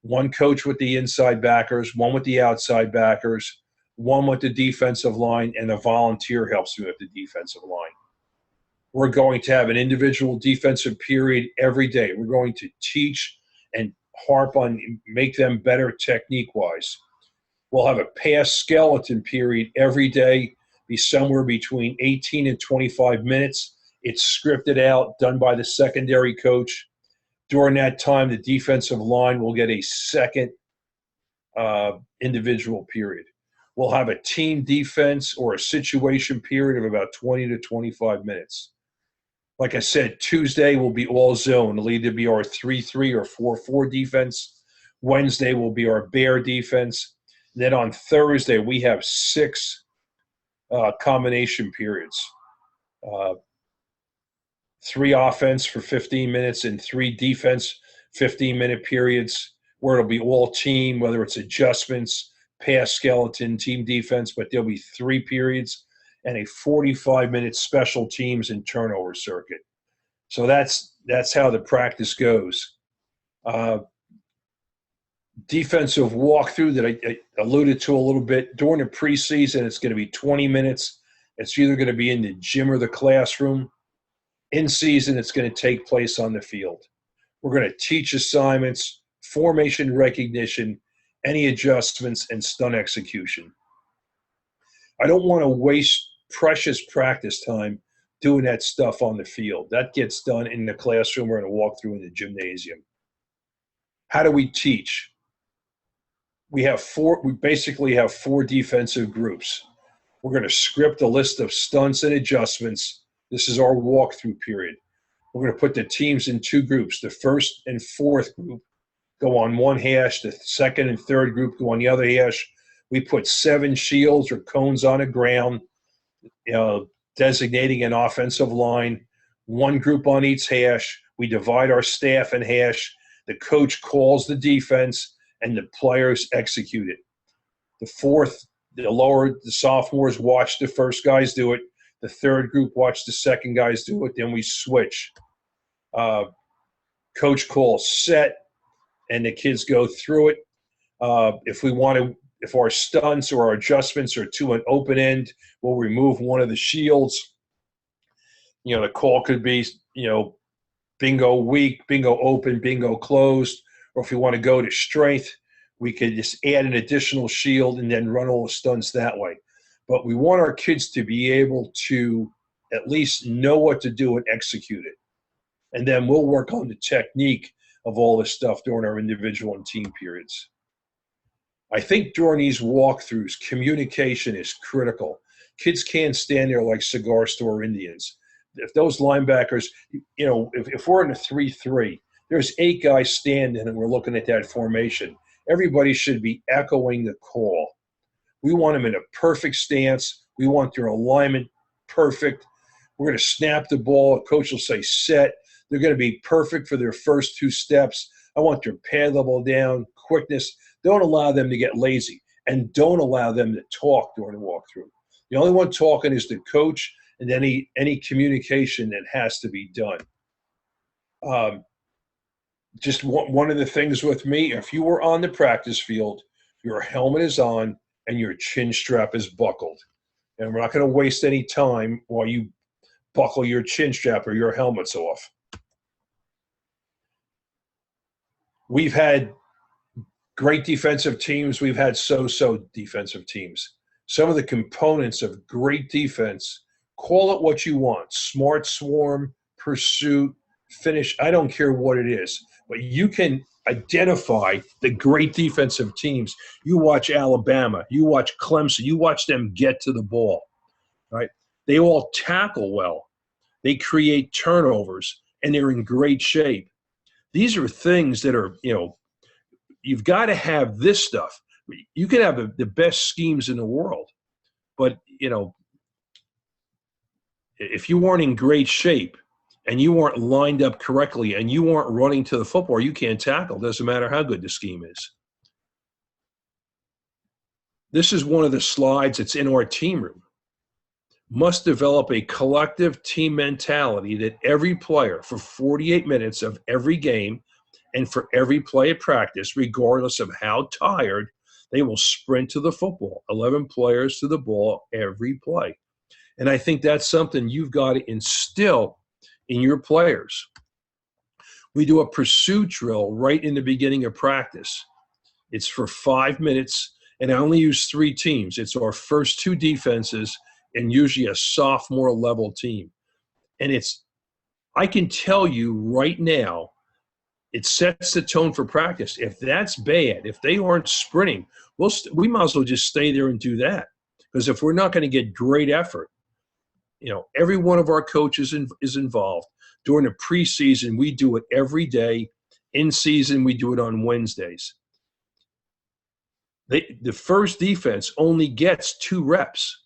S2: 1 coach with the inside backers, 1 with the outside backers, 1 with the defensive line, and a volunteer helps me with the defensive line. We're going to have an individual defensive period every day. We're going to teach and harp on, make them better technique-wise. We'll have a pass skeleton period every day, be somewhere between 18 and 25 minutes. It's scripted out, done by the secondary coach. During that time, the defensive line will get a second individual period. We'll have a team defense or a situation period of about 20 to 25 minutes. Like I said, Tuesday will be all zone. It'll either be our 3-3 or 4-4 defense. Wednesday will be our bear defense. And then on Thursday, we have 6 combination periods. 3 offense for 15 minutes and 3 defense 15-minute periods where it'll be all team, whether it's adjustments, pass skeleton, team defense, but there'll be 3 periods and a 45-minute special teams and turnover circuit. So that's how the practice goes. Defensive walkthrough that I alluded to a little bit. During the preseason, it's going to be 20 minutes. It's either going to be in the gym or the classroom. In season, it's going to take place on the field. We're going to teach assignments, formation recognition, any adjustments, and stunt execution. I don't want to waste precious practice time doing that stuff on the field. That gets done in the classroom or in a walkthrough in the gymnasium. How do we teach? We basically have 4 defensive groups. We're going to script a list of stunts and adjustments. This is our walkthrough period. We're going to put the teams in 2 groups. The first and fourth group go on one hash. The second and third group go on the other hash. We put 7 shields or cones on the ground, designating an offensive line. 1 group on each hash. We divide our staff in hash. The coach calls the defense, and the players execute it. The sophomores watch the first guys do it. The third group watch the second guys do it. Then we switch. Coach calls set, and the kids go through it. If our stunts or our adjustments are to an open end, we'll remove one of the shields. The call could be, bingo weak, bingo open, bingo closed. Or if we want to go to strength, we could just add an additional shield and then run all the stunts that way. But we want our kids to be able to at least know what to do and execute it. And then we'll work on the technique of all this stuff during our individual and team periods. I think during these walkthroughs, communication is critical. Kids can't stand there like cigar store Indians. If those linebackers, if we're in a 3-3, there's 8 guys standing and we're looking at that formation. Everybody should be echoing the call. We want them in a perfect stance. We want their alignment perfect. We're going to snap the ball. Coach will say set. They're going to be perfect for their first 2 steps. I want their pad level down, quickness. Don't allow them to get lazy, and don't allow them to talk during the walkthrough. The only one talking is the coach and any communication that has to be done. Just one of the things with me, if you were on the practice field, your helmet is on and your chin strap is buckled. And we're not going to waste any time while you buckle your chin strap or your helmet's off. We've had great defensive teams. We've had so-so defensive teams. Some of the components of great defense, call it what you want, smart swarm, pursuit, finish, I don't care what it is. But you can identify the great defensive teams. You watch Alabama, you watch Clemson, you watch them get to the ball, right? They all tackle well. They create turnovers, and they're in great shape. These are things that are, you've got to have this stuff. You can have the best schemes in the world, but, if you weren't in great shape, and you weren't lined up correctly, and you weren't running to the football, you can't tackle. Doesn't matter how good the scheme is. This is one of the slides that's in our team room. Must develop a collective team mentality that every player for 48 minutes of every game and for every play at practice, regardless of how tired, they will sprint to the football. 11 players to the ball every play. And I think that's something you've got to instill in your players. We do a pursuit drill right in the beginning of practice. It's for 5 minutes, and I only use 3 teams. It's our first 2 defenses and usually a sophomore level team. And I can tell you right now, it sets the tone for practice. If that's bad, if they aren't sprinting, we might as well just stay there and do that. Because if we're not going to get great effort, every one of our coaches is involved. During the preseason, we do it every day. In season, we do it on Wednesdays. The first defense only gets 2 reps.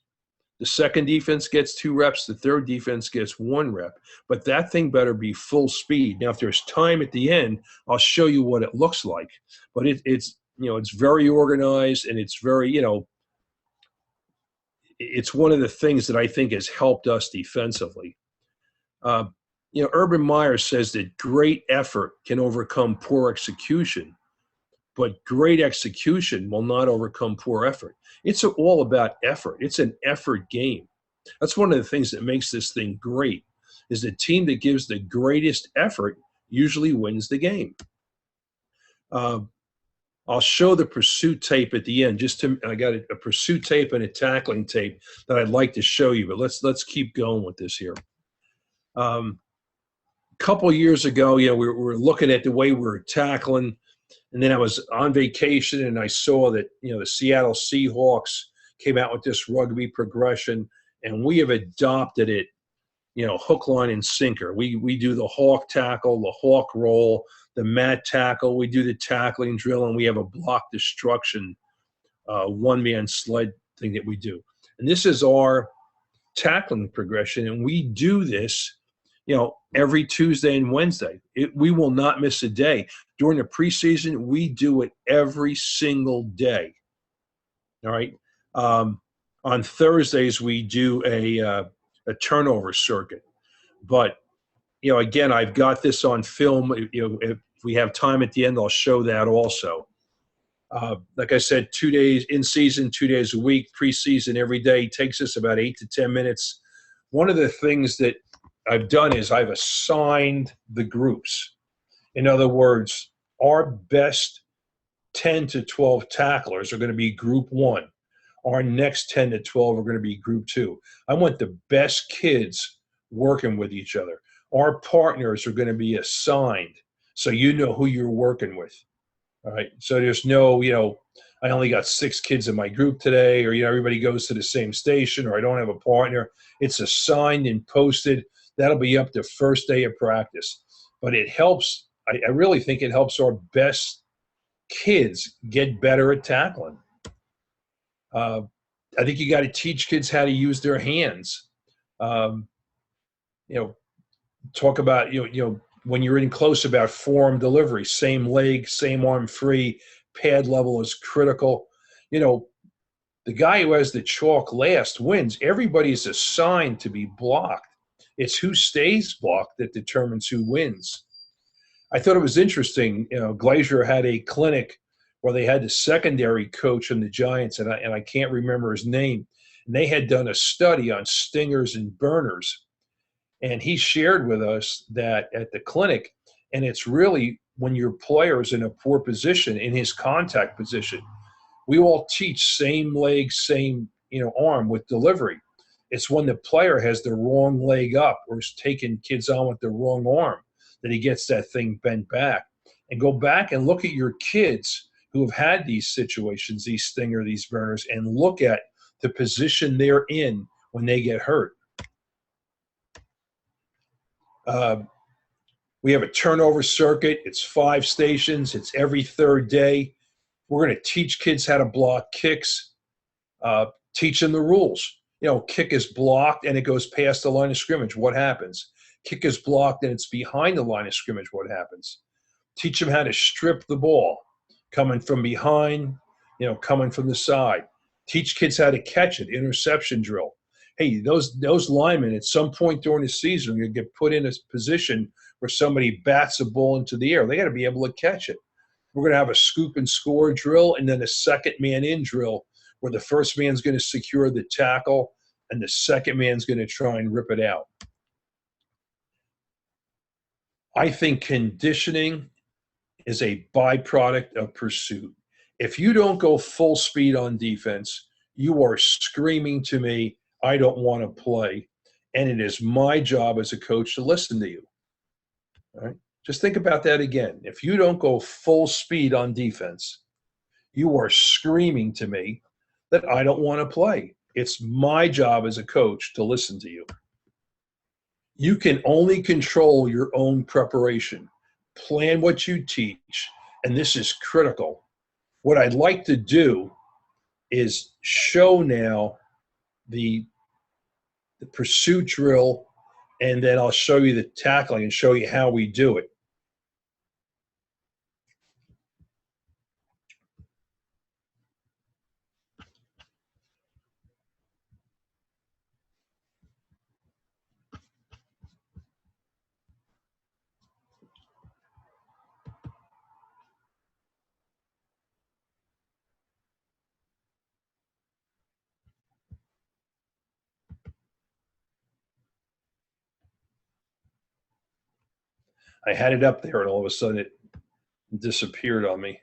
S2: The second defense gets 2 reps. The third defense gets 1 rep. But that thing better be full speed. Now, if there's time at the end, I'll show you what it looks like. But it's very organized, and it's very, it's one of the things that I think has helped us defensively. Urban Meyer says that great effort can overcome poor execution, but great execution will not overcome poor effort. It's all about effort. It's an effort game. That's one of the things that makes this thing great, is the team that gives the greatest effort usually wins the game. I'll show the pursuit tape at the end. I got a pursuit tape and a tackling tape that I'd like to show you, but let's keep going with this here. A couple years ago, we were looking at the way we were tackling, and then I was on vacation and I saw that the Seattle Seahawks came out with this rugby progression, and we have adopted it, hook, line, and sinker. We do the hawk tackle, the hawk roll, the mat tackle. We do the tackling drill, and we have a block destruction one-man sled thing that we do. And this is our tackling progression, and we do this, every Tuesday and Wednesday. We will not miss a day. During the preseason, we do it every single day. All right. On Thursdays, we do a turnover circuit. But, again, I've got this on film. If we have time at the end, I'll show that also. Like I said, 2 days in season, 2 days a week, preseason every day. Takes us about 8 to 10 minutes. One of the things that I've done is I've assigned the groups. In other words, our best 10 to 12 tacklers are going to be group 1. Our next 10 to 12 are going to be group 2. I want the best kids working with each other. Our partners are going to be assigned, so you know who you're working with. All right. So there's no, I only got 6 kids in my group today, or, everybody goes to the same station, or I don't have a partner. It's assigned and posted. That'll be up the first day of practice. But it helps. I really think it helps our best kids get better at tackling. I think you got to teach kids how to use their hands. Talk about, when you're in close, about forearm delivery, same leg, same arm free, pad level is critical. The guy who has the chalk last wins. Everybody's assigned to be blocked. It's who stays blocked that determines who wins. I thought it was interesting. Glazier had a clinic where they had the secondary coach from the Giants, and I can't remember his name. And they had done a study on stingers and burners. And he shared with us that at the clinic, and it's really when your player is in a poor position, in his contact position. We all teach same leg, same arm with delivery. It's when the player has the wrong leg up or is taking kids on with the wrong arm that he gets that thing bent back. And go back and look at your kids who have had these situations, these stinger, these burners, and look at the position they're in when they get hurt. We have a turnover circuit. It's 5 stations. It's every third day. We're going to teach kids how to block kicks, teach them the rules. Kick is blocked and it goes past the line of scrimmage. What happens? Kick is blocked and it's behind the line of scrimmage. What happens? Teach them how to strip the ball, coming from behind, coming from the side. Teach kids how to catch it, interception drill. Hey, those linemen at some point during the season are going to get put in a position where somebody bats a ball into the air. They got to be able to catch it. We're going to have a scoop and score drill and then a second man in drill where the first man's going to secure the tackle and the second man's going to try and rip it out. I think conditioning is a byproduct of pursuit. If you don't go full speed on defense, you are screaming to me, I don't want to play. And it is my job as a coach to listen to you. All right? Just think about that again. If you don't go full speed on defense, you are screaming to me that I don't want to play. It's my job as a coach to listen to you. You can only control your own preparation. Plan what you teach, and this is critical. What I'd like to do is show now the pursuit drill, and then I'll show you the tackling and show you how we do it. I had it up there and all of a sudden it disappeared on me.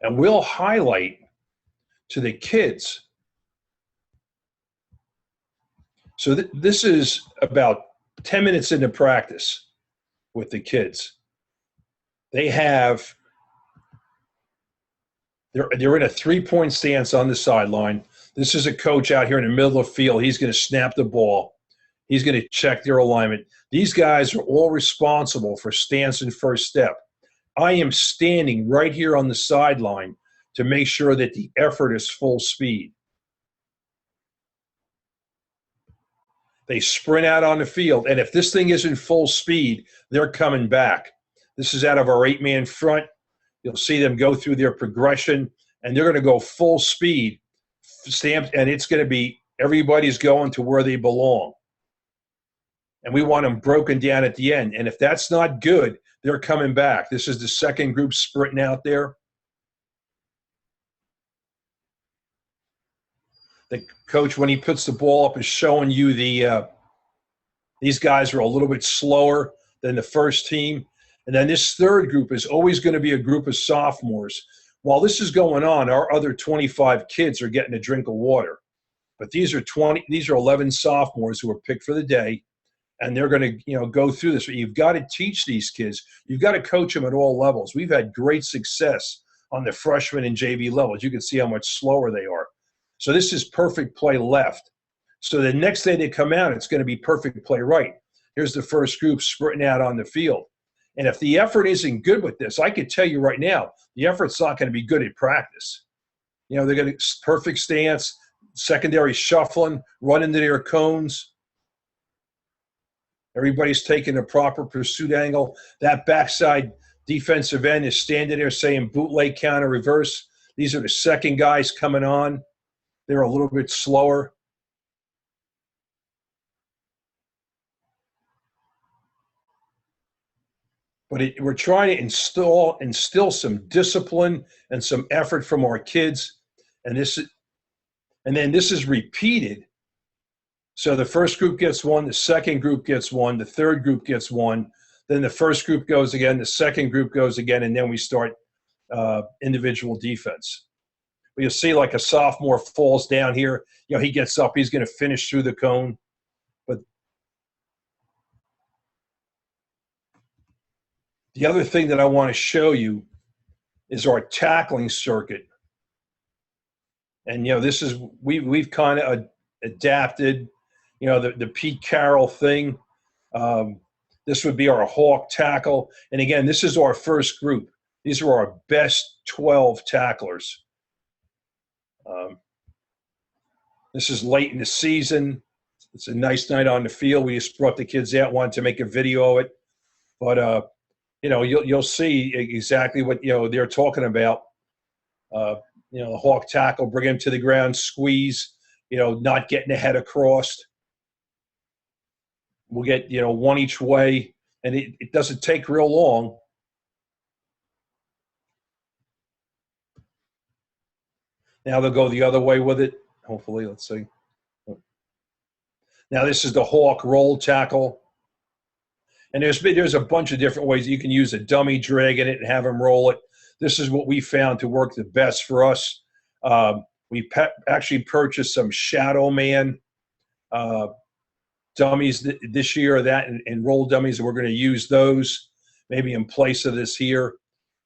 S2: And we'll highlight to the kids. So this is about 10 minutes into practice with the kids. They have, they're in a 3-point stance on the sideline. This is a coach out here in the middle of the field. He's going to snap the ball. He's going to check their alignment. These guys are all responsible for stance and first step. I am standing right here on the sideline to make sure that the effort is full speed. They sprint out on the field, and if this thing isn't full speed, they're coming back. This is out of our 8-man front. You'll see them go through their progression, and they're going to go full speed, stamped, and it's going to be everybody's going to where they belong. And we want them broken down at the end. And if that's not good, they're coming back. This is the second group sprinting out there. The coach, when he puts the ball up, is showing you these guys are a little bit slower than the first team. And then this third group is always going to be a group of sophomores. While this is going on, our other 25 kids are getting a drink of water. But these are 11 sophomores who are picked for the day, and they're going to go through this. But you've got to teach these kids. You've got to coach them at all levels. We've had great success on the freshman and JV levels. You can see how much slower they are. So this is perfect play left. So the next day they come out, it's going to be perfect play right. Here's the first group sprinting out on the field. And if the effort isn't good with this, I could tell you right now, the effort's not going to be good at practice. They're going to perfect stance, secondary shuffling, run into their cones. Everybody's taking a proper pursuit angle. That backside defensive end is standing there saying bootleg, counter, reverse. These are the second guys coming on. They're a little bit slower. But we're trying to instill some discipline and some effort from our kids. And then this is repeated. So the first group gets one, the second group gets one, the third group gets one, then the first group goes again, the second group goes again, and then we start individual defense. You'll see like a sophomore falls down here. He gets up. He's going to finish through the cone. But the other thing that I want to show you is our tackling circuit. And, this is we've kind of adapted, the Pete Carroll thing. This would be our hawk tackle. And, again, this is our first group. These are our best 12 tacklers. This is late in the season. It's a nice night on the field. We just brought the kids out, wanted to make a video of it. But, you'll see exactly what, they're talking about. The hawk tackle, bring him to the ground, squeeze, not getting the head across. We'll get, one each way, and it doesn't take real long. Now they'll go the other way with it, hopefully. Let's see. Now this is the hawk roll tackle. And there's a bunch of different ways. You can use a dummy dragging it and have them roll it. This is what we found to work the best for us. We actually purchased some Shadow Man dummies this year, and roll dummies, and we're going to use those maybe in place of this here.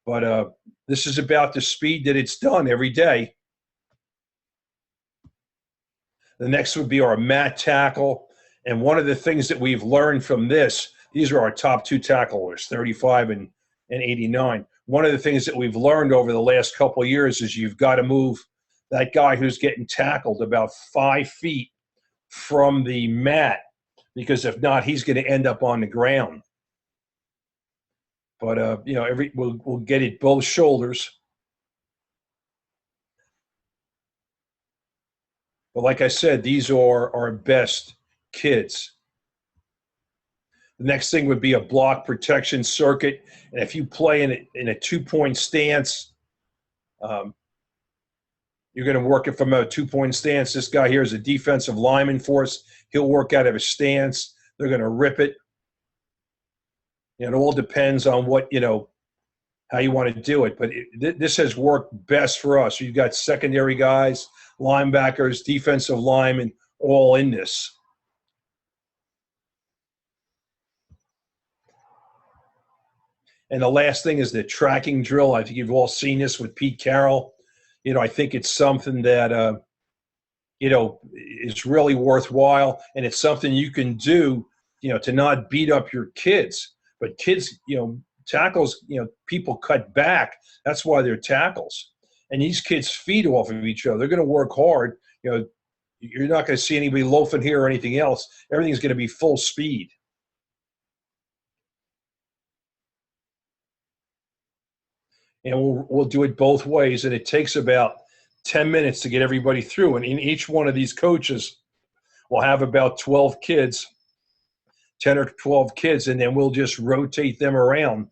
S2: But this is about the speed that it's done every day. The next would be our mat tackle. And one of the things that we've learned from this, these are our top 2 tacklers, 35 and 89. One of the things that we've learned over the last couple of years is you've got to move that guy who's getting tackled about 5 feet from the mat, because if not, he's going to end up on the ground. But, we'll get it both shoulders. But like I said, these are our best kids. The next thing would be a block protection circuit. And if you play in a 2-point stance, You're going to work it from a 2-point stance. This guy here is a defensive lineman for us. He'll work out of a stance. They're going to rip it. It all depends on what, how you want to do it. But this has worked best for us. You've got secondary guys, linebackers, defensive linemen, all in this. And the last thing is the tracking drill. I think you've all seen this with Pete Carroll. I think it's something that, is really worthwhile. And it's something you can do, to not beat up your kids. But kids, tackles, people cut back. That's why they're tackles. And these kids feed off of each other. They're going to work hard. You're not going to see anybody loafing here or anything else. Everything's going to be full speed. And we'll do it both ways. And it takes about 10 minutes to get everybody through. And in each one of these coaches will have about 12 kids, 10 or 12 kids, and then we'll just rotate them around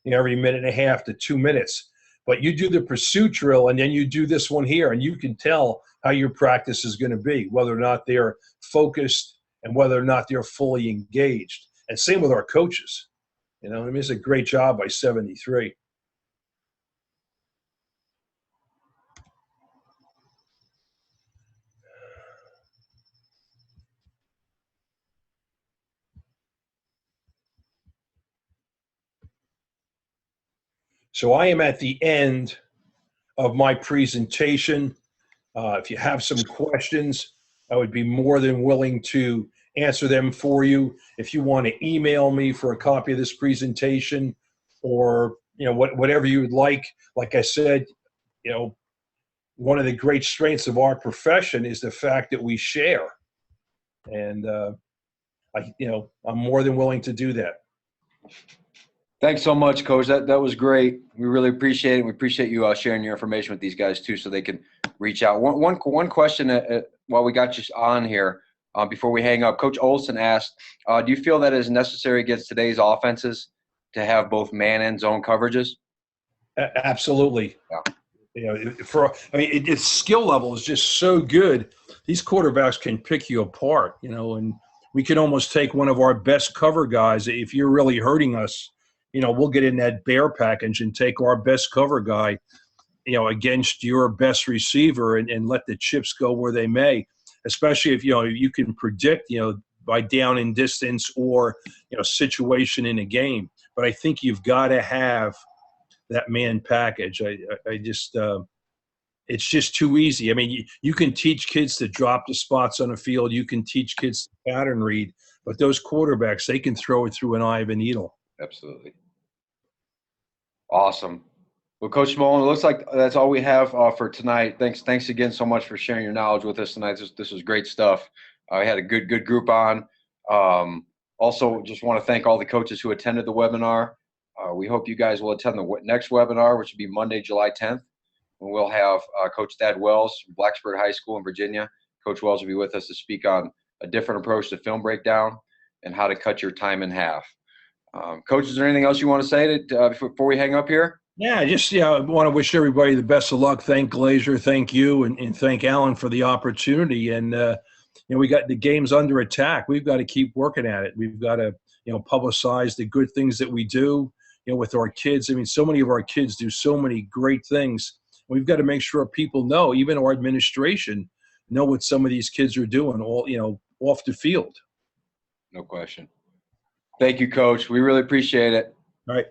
S2: every minute and a half to 2 minutes. But you do the pursuit drill, and then you do this one here, and you can tell how your practice is going to be, whether or not they're focused and whether or not they're fully engaged. And same with our coaches. It's a great job by 73. So I am at the end of my presentation. If you have some questions, I would be more than willing to answer them for you. If you want to email me for a copy of this presentation or, whatever you would like I said, one of the great strengths of our profession is the fact that we share. And, I'm more than willing to do that.
S1: Thanks so much, Coach. That was great. We really appreciate it. We appreciate you sharing your information with these guys too, so they can reach out. One question while we got you on here before we hang up. Coach Olson asked, "Do you feel that it is necessary against today's offenses to have both man and zone coverages?"
S2: Absolutely.
S1: Yeah.
S2: Its skill level is just so good. These quarterbacks can pick you apart. And we can almost take one of our best cover guys if you're really hurting us. We'll get in that bear package and take our best cover guy, against your best receiver and let the chips go where they may, especially if, you can predict, by down in distance or, situation in a game. But I think you've got to have that man package. I just it's just too easy. You can teach kids to drop the spots on the field. You can teach kids to pattern read, but those quarterbacks, they can throw it through an eye of a needle.
S1: Absolutely. Awesome. Well, Coach Smolyn, it looks like that's all we have for tonight. Thanks again so much for sharing your knowledge with us tonight. This was great stuff. We had a good group on. Also, just want to thank all the coaches who attended the webinar. We hope you guys will attend the next webinar, which will be Monday, July 10th. And we'll have Coach Thad Wells from Blacksburg High School in Virginia. Coach Wells will be with us to speak on a different approach to film breakdown and how to cut your time in half. Coach, is there anything else you want to say before we hang up here?
S2: Yeah, I want to wish everybody the best of luck. Thank Glazier, thank you, and thank Alan for the opportunity. And, we got the game's under attack. We've got to keep working at it. We've got to, publicize the good things that we do, with our kids. So many of our kids do so many great things. We've got to make sure people know, even our administration, know what some of these kids are doing off the field.
S1: No question. Thank you, Coach. We really appreciate it.
S2: All right.